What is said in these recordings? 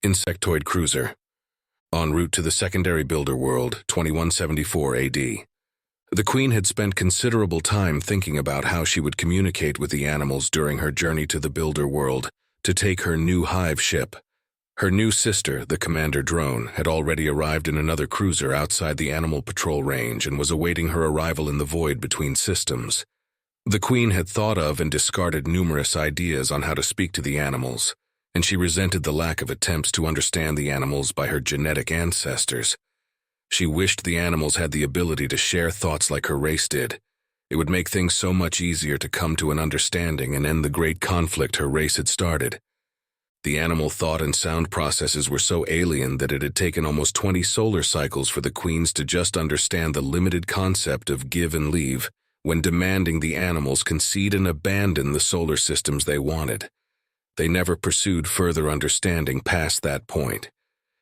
Insectoid cruiser. En route to the secondary builder world, 2174 AD. The Queen had spent considerable time thinking about how she would communicate with the animals during her journey to the builder world to take her new Hive ship. Her new sister, the Commander Drone, had already arrived in another cruiser outside the Animal Patrol range and was awaiting her arrival in the void between systems. The Queen had thought of and discarded numerous ideas on how to speak to the animals, and she resented the lack of attempts to understand the animals by her genetic ancestors. She wished the animals had the ability to share thoughts like her race did. It would make things so much easier to come to an understanding and end the great conflict her race had started. The animal thought and sound processes were so alien that it had taken almost 20 solar cycles for the Queens to just understand the limited concept of give and leave when demanding the animals concede and abandon the solar systems they wanted. They never pursued further understanding past that point.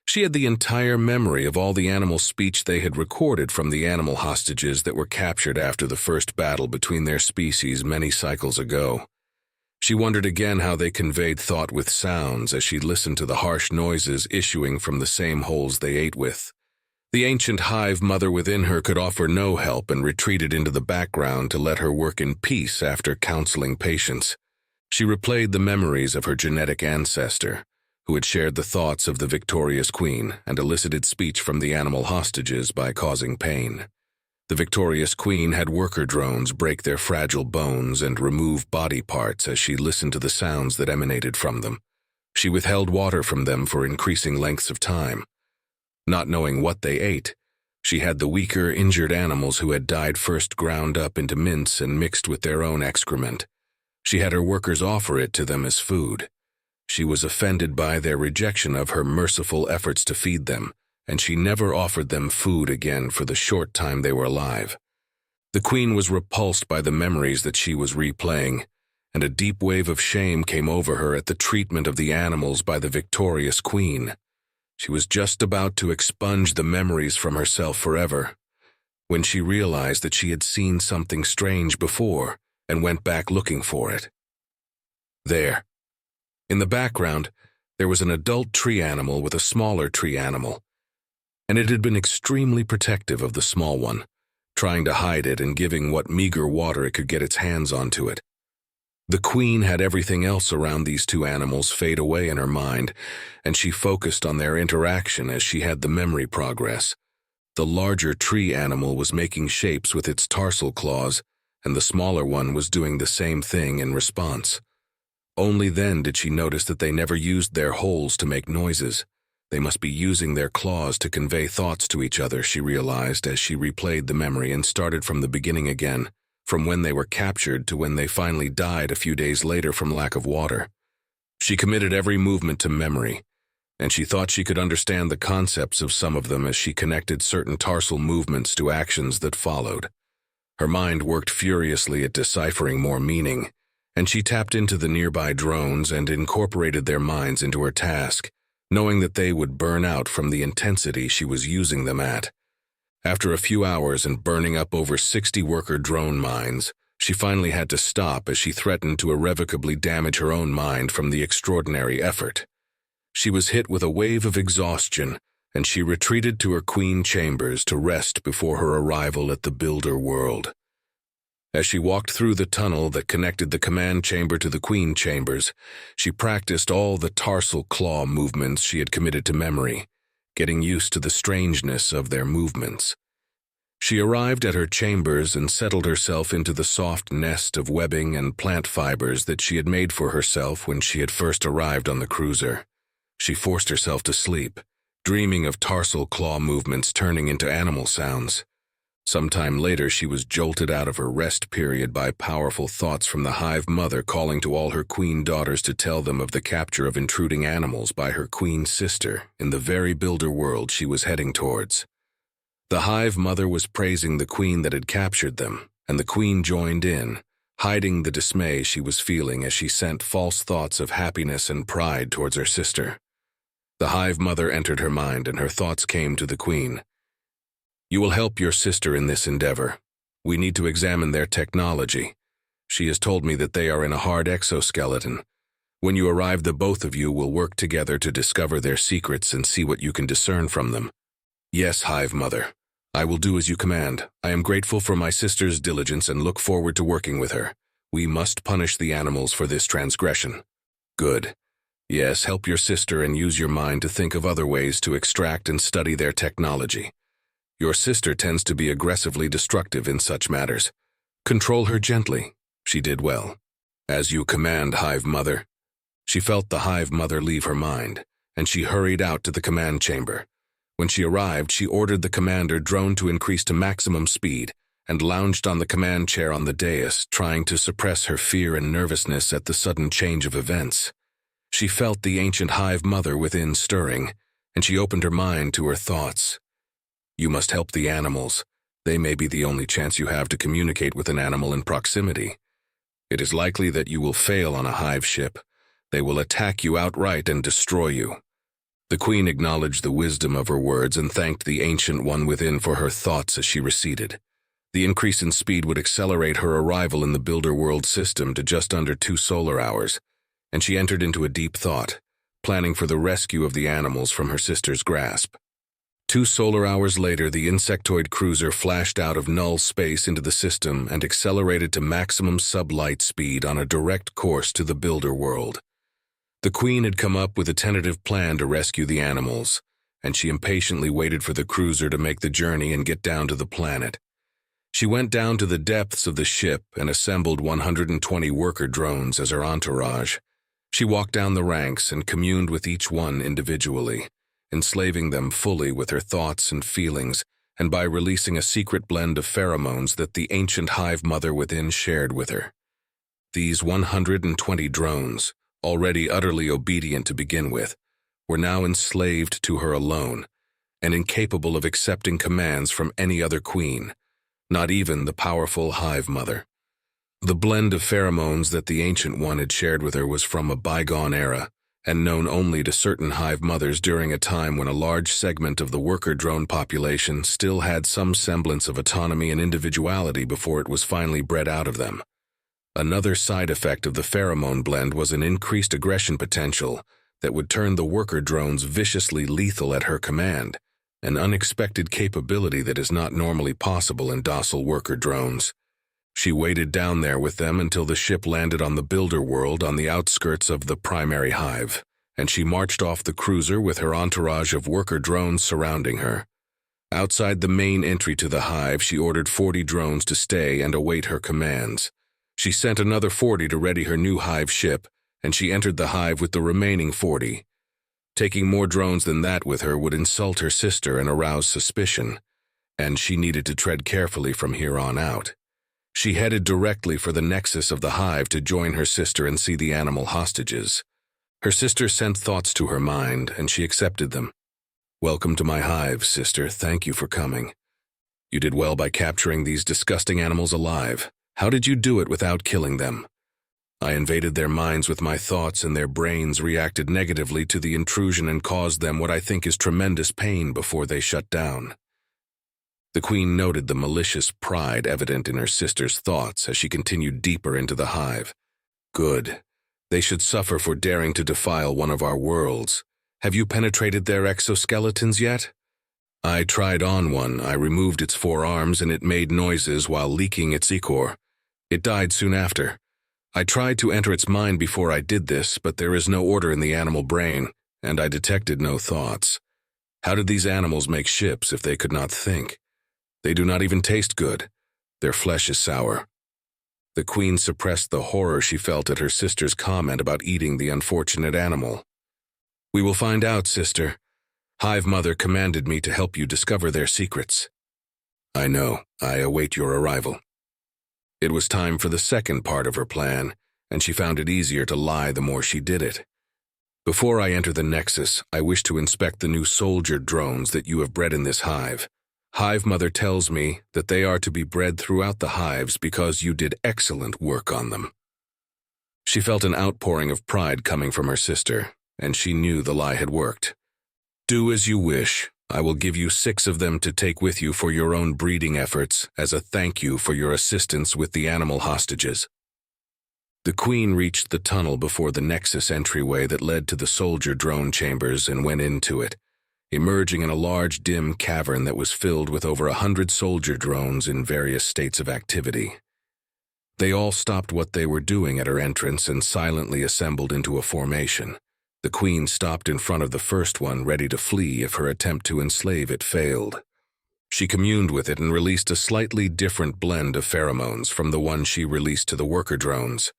She had the entire memory of all the animal speech they had recorded from the animal hostages that were captured after the first battle between their species many cycles ago. She wondered again how they conveyed thought with sounds as she listened to the harsh noises issuing from the same holes they ate with. The ancient Hive mother within her could offer no help and retreated into the background to let her work in peace after counseling patients. She replayed the memories of her genetic ancestor, who had shared the thoughts of the victorious Queen and elicited speech from the animal hostages by causing pain. The victorious Queen had worker drones break their fragile bones and remove body parts as she listened to the sounds that emanated from them. She withheld water from them for increasing lengths of time. Not knowing what they ate, she had the weaker, injured animals who had died first ground up into mince and mixed with their own excrement. She had her workers offer it to them as food. She was offended by their rejection of her merciful efforts to feed them, and she never offered them food again for the short time they were alive. The Queen was repulsed by the memories that she was replaying, and a deep wave of shame came over her at the treatment of the animals by the victorious Queen. She was just about to expunge the memories from herself forever, when she realized that she had seen something strange before and went back looking for it. There, in the background, there was an adult tree animal with a smaller tree animal, and it had been extremely protective of the small one, trying to hide it and giving what meager water it could get its hands onto it. The Queen had everything else around these two animals fade away in her mind, and she focused on their interaction as she had the memory progress. The larger tree animal was making shapes with its tarsal claws, and the smaller one was doing the same thing in response. Only then did she notice that they never used their holes to make noises. They must be using their claws to convey thoughts to each other, she realized as she replayed the memory and started from the beginning again, from when they were captured to when they finally died a few days later from lack of water. She committed every movement to memory, and she thought she could understand the concepts of some of them as she connected certain tarsal movements to actions that followed. Her mind worked furiously at deciphering more meaning, and she tapped into the nearby drones and incorporated their minds into her task, knowing that they would burn out from the intensity she was using them at. After a few hours and burning up over 60 worker drone minds, she finally had to stop as she threatened to irrevocably damage her own mind from the extraordinary effort. She was hit with a wave of exhaustion, and she retreated to her queen chambers to rest before her arrival at the builder world. As she walked through the tunnel that connected the command chamber to the queen chambers, she practiced all the tarsal claw movements she had committed to memory, getting used to the strangeness of their movements. She arrived at her chambers and settled herself into the soft nest of webbing and plant fibers that she had made for herself when she had first arrived on the cruiser. She forced herself to sleep, dreaming of tarsal claw movements turning into animal sounds. Sometime later, she was jolted out of her rest period by powerful thoughts from the Hive mother calling to all her queen daughters to tell them of the capture of intruding animals by her queen sister in the very builder world she was heading towards. The Hive mother was praising the queen that had captured them, and the queen joined in, hiding the dismay she was feeling as she sent false thoughts of happiness and pride towards her sister. The Hive mother entered her mind, and her thoughts came to the queen. "You will help your sister in this endeavor. We need to examine their technology. She has told me that they are in a hard exoskeleton. When you arrive, the both of you will work together to discover their secrets and see what you can discern from them. Yes, Hive Mother. I will do as you command. I am grateful for my sister's diligence and look forward to working with her. We must punish the animals for this transgression. Good. Yes, help your sister and use your mind to think of other ways to extract and study their technology. Your sister tends to be aggressively destructive in such matters. Control her gently. She did well. As you command, Hive Mother. She felt the Hive Mother leave her mind, and she hurried out to the command chamber. When she arrived, she ordered the commander drone to increase to maximum speed and lounged on the command chair on the dais, trying to suppress her fear and nervousness at the sudden change of events. She felt the ancient Hive Mother within stirring, and she opened her mind to her thoughts. You must help the animals. They may be the only chance you have to communicate with an animal in proximity. It is likely that you will fail on a Hive ship. They will attack you outright and destroy you. The Queen acknowledged the wisdom of her words and thanked the Ancient One within for her thoughts as she receded. The increase in speed would accelerate her arrival in the Builder World system to just under 2 solar hours, and she entered into a deep thought, planning for the rescue of the animals from her sister's grasp. 2 solar hours later, the Insectoid cruiser flashed out of null space into the system and accelerated to maximum sublight speed on a direct course to the Builder World. The Queen had come up with a tentative plan to rescue the animals, and she impatiently waited for the cruiser to make the journey and get down to the planet. She went down to the depths of the ship and assembled 120 worker drones as her entourage. She walked down the ranks and communed with each one individually, enslaving them fully with her thoughts and feelings, and by releasing a secret blend of pheromones that the ancient Hive Mother within shared with her. These 120 drones, already utterly obedient to begin with, were now enslaved to her alone, and incapable of accepting commands from any other queen, not even the powerful Hive Mother. The blend of pheromones that the Ancient One had shared with her was from a bygone era, and known only to certain Hive Mothers during a time when a large segment of the worker drone population still had some semblance of autonomy and individuality before it was finally bred out of them. Another side effect of the pheromone blend was an increased aggression potential that would turn the worker drones viciously lethal at her command, an unexpected capability that is not normally possible in docile worker drones. She waited down there with them until the ship landed on the Builder World on the outskirts of the primary hive, and she marched off the cruiser with her entourage of worker drones surrounding her. Outside the main entry to the hive, she ordered 40 drones to stay and await her commands. She sent another 40 to ready her new hive ship, and she entered the hive with the remaining 40. Taking more drones than that with her would insult her sister and arouse suspicion, and she needed to tread carefully from here on out. She headed directly for the nexus of the hive to join her sister and see the animal hostages. Her sister sent thoughts to her mind, and she accepted them. Welcome to my hive, sister. Thank you for coming. You did well by capturing these disgusting animals alive. How did you do it without killing them? I invaded their minds with my thoughts, and their brains reacted negatively to the intrusion and caused them what I think is tremendous pain before they shut down. The Queen noted the malicious pride evident in her sister's thoughts as she continued deeper into the hive. Good. They should suffer for daring to defile one of our worlds. Have you penetrated their exoskeletons yet? I tried on one. I removed its 4 arms, and it made noises while leaking its ichor. It died soon after. I tried to enter its mind before I did this, but there is no order in the animal brain, and I detected no thoughts. How did these animals make ships if they could not think? They do not even taste good. Their flesh is sour. The Queen suppressed the horror she felt at her sister's comment about eating the unfortunate animal. We will find out, sister. Hive Mother commanded me to help you discover their secrets. I know. I await your arrival. It was time for the second part of her plan, and she found it easier to lie the more she did it. Before I enter the Nexus, I wish to inspect the new soldier drones that you have bred in this hive. Hive Mother tells me that they are to be bred throughout the hives because you did excellent work on them. She felt an outpouring of pride coming from her sister, and she knew the lie had worked. Do as you wish. I will give you 6 of them to take with you for your own breeding efforts as a thank you for your assistance with the animal hostages. The Queen reached the tunnel before the Nexus entryway that led to the soldier drone chambers and went into it, emerging in a large, dim cavern that was filled with over 100 soldier drones in various states of activity. They all stopped what they were doing at her entrance and silently assembled into a formation. The Queen stopped in front of the first one, ready to flee if her attempt to enslave it failed. She communed with it and released a slightly different blend of pheromones from the one she released to the worker drones.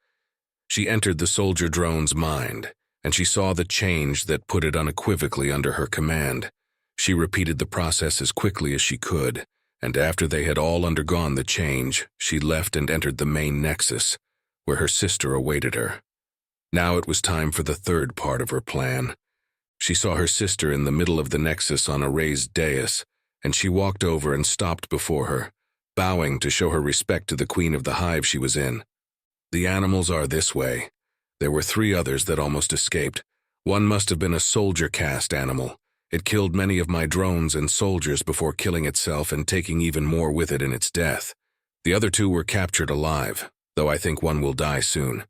She entered the soldier drone's mind, and she saw the change that put it unequivocally under her command. She repeated the process as quickly as she could, and after they had all undergone the change, she left and entered the main nexus, where her sister awaited her. Now it was time for the third part of her plan. She saw her sister in the middle of the nexus on a raised dais, and she walked over and stopped before her, bowing to show her respect to the Queen of the Hive she was in. "The animals are this way. There were 3 others that almost escaped. One must have been a soldier caste animal. It killed many of my drones and soldiers before killing itself and taking even more with it in its death. The other 2 were captured alive, though I think one will die soon.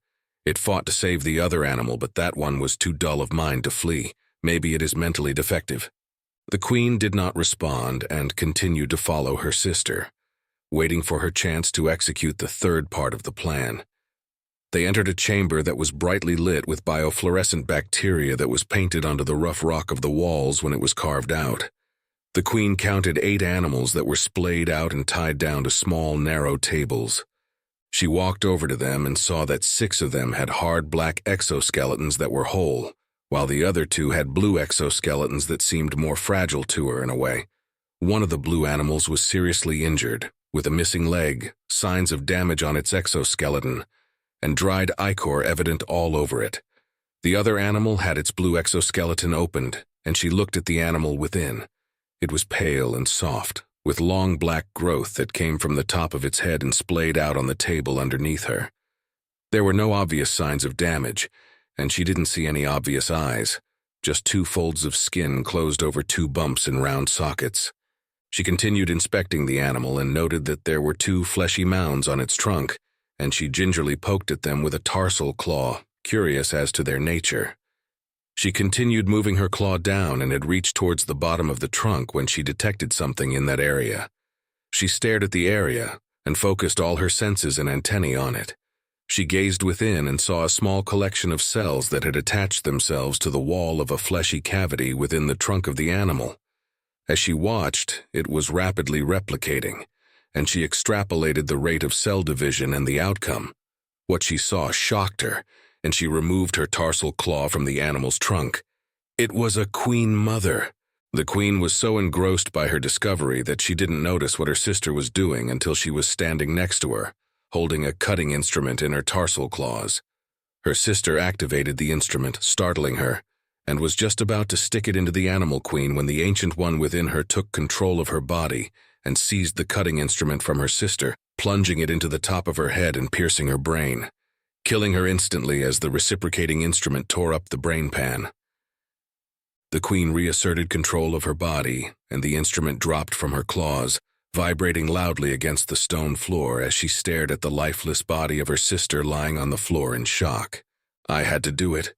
It fought to save the other animal, but that one was too dull of mind to flee. Maybe it is mentally defective." The Queen did not respond and continued to follow her sister, waiting for her chance to execute the third part of the plan. They entered a chamber that was brightly lit with biofluorescent bacteria that was painted onto the rough rock of the walls when it was carved out. The Queen counted 8 animals that were splayed out and tied down to small, narrow tables. She walked over to them and saw that 6 of them had hard black exoskeletons that were whole, while the other 2 had blue exoskeletons that seemed more fragile to her in a way. One of the blue animals was seriously injured, with a missing leg, signs of damage on its exoskeleton, and dried ichor evident all over it. The other animal had its blue exoskeleton opened, and she looked at the animal within. It was pale and soft, with long black growth that came from the top of its head and splayed out on the table underneath her. There were no obvious signs of damage, and she didn't see any obvious eyes, just 2 folds of skin closed over 2 bumps in round sockets. She continued inspecting the animal and noted that there were 2 fleshy mounds on its trunk, and she gingerly poked at them with a tarsal claw, curious as to their nature. She continued moving her claw down and had reached towards the bottom of the trunk when she detected something in that area. She stared at the area and focused all her senses and antennae on it. She gazed within and saw a small collection of cells that had attached themselves to the wall of a fleshy cavity within the trunk of the animal. As she watched, it was rapidly replicating, and she extrapolated the rate of cell division and the outcome. What she saw shocked her, and she removed her tarsal claw from the animal's trunk. It was a queen mother. The Queen was so engrossed by her discovery that she didn't notice what her sister was doing until she was standing next to her, holding a cutting instrument in her tarsal claws. Her sister activated the instrument, startling her, and was just about to stick it into the animal queen when the ancient one within her took control of her body and seized the cutting instrument from her sister, plunging it into the top of her head and piercing her brain, killing her instantly as the reciprocating instrument tore up the brain pan. The Queen reasserted control of her body, and the instrument dropped from her claws, vibrating loudly against the stone floor as she stared at the lifeless body of her sister lying on the floor in shock. "I had to do it.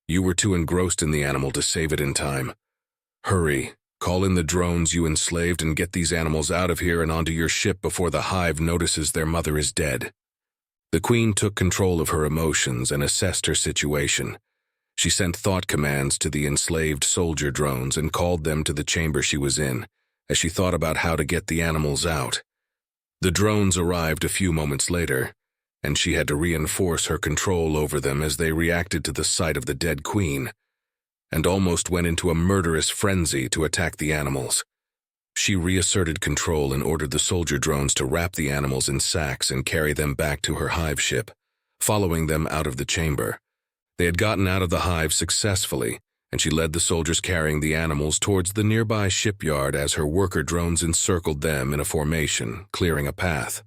You were too engrossed in the animal to save it in time. Hurry. Call in the drones you enslaved and get these animals out of here and onto your ship before the Hive notices their mother is dead." The Queen took control of her emotions and assessed her situation. She sent thought commands to the enslaved soldier drones and called them to the chamber she was in, as she thought about how to get the animals out. The drones arrived a few moments later, and she had to reinforce her control over them as they reacted to the sight of the dead Queen, and almost went into a murderous frenzy to attack the animals. She reasserted control and ordered the soldier drones to wrap the animals in sacks and carry them back to her Hive ship, following them out of the chamber. They had gotten out of the Hive successfully, and she led the soldiers carrying the animals towards the nearby shipyard as her worker drones encircled them in a formation, clearing a path.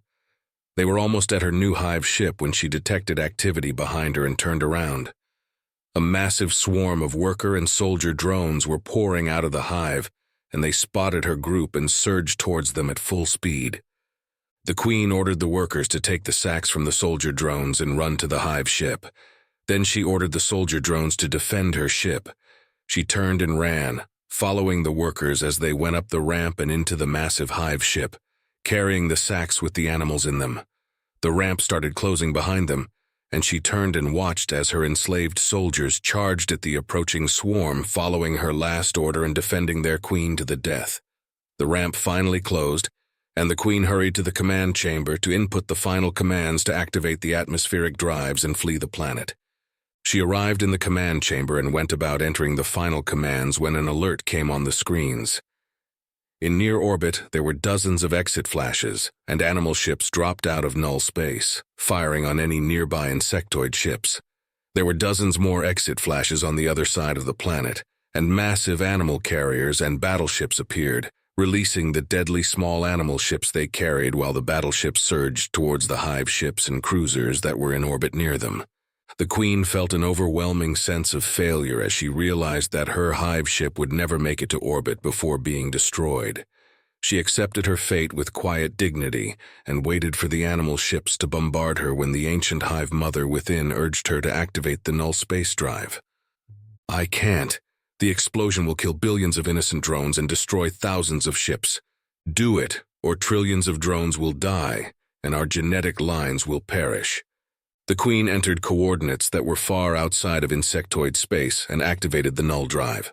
They were almost at her new Hive ship when she detected activity behind her and turned around. A massive swarm of worker and soldier drones were pouring out of the Hive, and they spotted her group and surged towards them at full speed. The Queen ordered the workers to take the sacks from the soldier drones and run to the Hive ship. Then she ordered the soldier drones to defend her ship. She turned and ran, following the workers as they went up the ramp and into the massive Hive ship, carrying the sacks with the animals in them. The ramp started closing behind them, and she turned and watched as her enslaved soldiers charged at the approaching swarm, following her last order and defending their queen to the death. The ramp finally closed, and the Queen hurried to the command chamber to input the final commands to activate the atmospheric drives and flee the planet. She arrived in the command chamber and went about entering the final commands when an alert came on the screens. In near orbit, there were dozens of exit flashes, and animal ships dropped out of null space, firing on any nearby Insectoid ships. There were dozens more exit flashes on the other side of the planet, and massive animal carriers and battleships appeared, releasing the deadly small animal ships they carried while the battleships surged towards the Hive ships and cruisers that were in orbit near them. The Queen felt an overwhelming sense of failure as she realized that her Hive ship would never make it to orbit before being destroyed. She accepted her fate with quiet dignity and waited for the animal ships to bombard her when the ancient Hive mother within urged her to activate the null space drive. "I can't. The explosion will kill billions of innocent drones and destroy thousands of ships. Do it, or trillions of drones will die, and our genetic lines will perish." The Queen entered coordinates that were far outside of Insectoid space and activated the null drive.